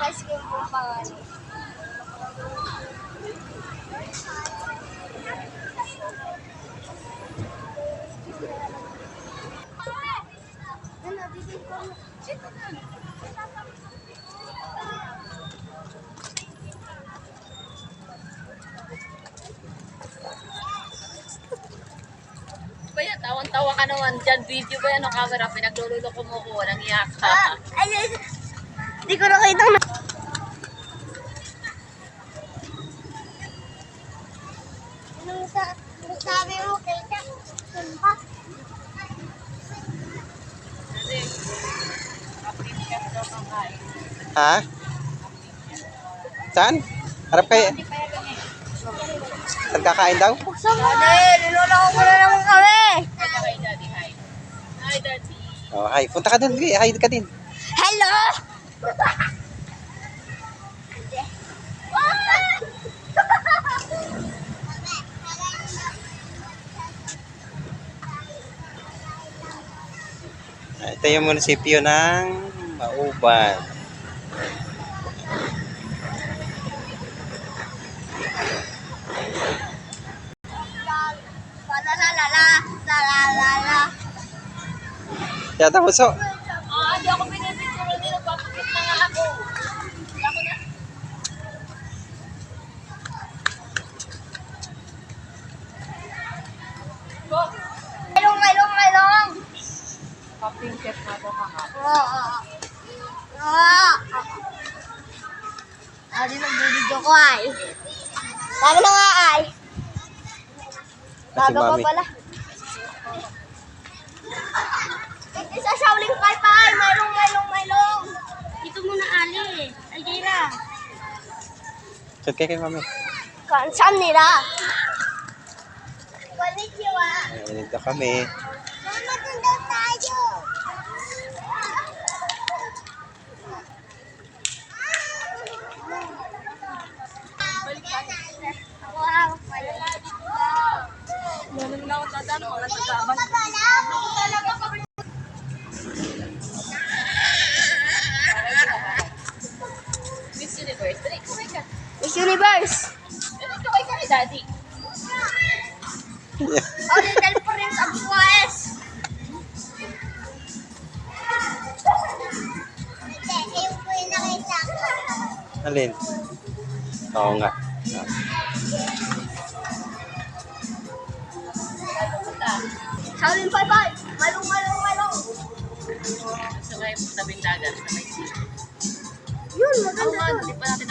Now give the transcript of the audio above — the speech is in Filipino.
ice cream po pangalan. Ano, dito ko. Kaya tawang-tawa ka naman dyan. Video ba yan o camera? Pinagluloko mo ko. Walang iyak ka. Ay, hindi ko nakita na. Anong sabi mo kay Jack? Sumpa? Ha? Saan? Harap kayo. Nagkakain daw? Buksan mo! Daddy, niloloko mo na naman kami! Hi, Daddy. Hi. Hi, Daddy. Oh, hi. Punta ka dun. Hi ka din. Hello! Ito yung munisipyo ng Mauban. Yata puso. Di ako pinipicture nila. Papakit na nga ako. Ako na. Go. Malong! Kaping chef na ito ka. Adi nagbibidyo ko ay. Sabi na nga ay. Kasi Bago pa mami. pala. Isa Shaolin Pai Pai. Malong. Ito muna Ali. Ay, Jaira. Saan kayo kay mami? Saan nila? Konnichiwa. Ayan, dito kami. Mama, doon daw tayo. Ako hawak pa yun. Ganun na ako dadaan. Wala sa tabang. Miss Universe. Dali, kumay ka. Miss Universe. Dali, kumay ka ni Daddy. Oh, Little Prince of Suez. Yung po yung nakita ko. Alin? Oo nga. Shaolin Pai Pai. Malong. Sa may tabing dagat. Sa may Yun, Oo maganda. nga, hindi pa natin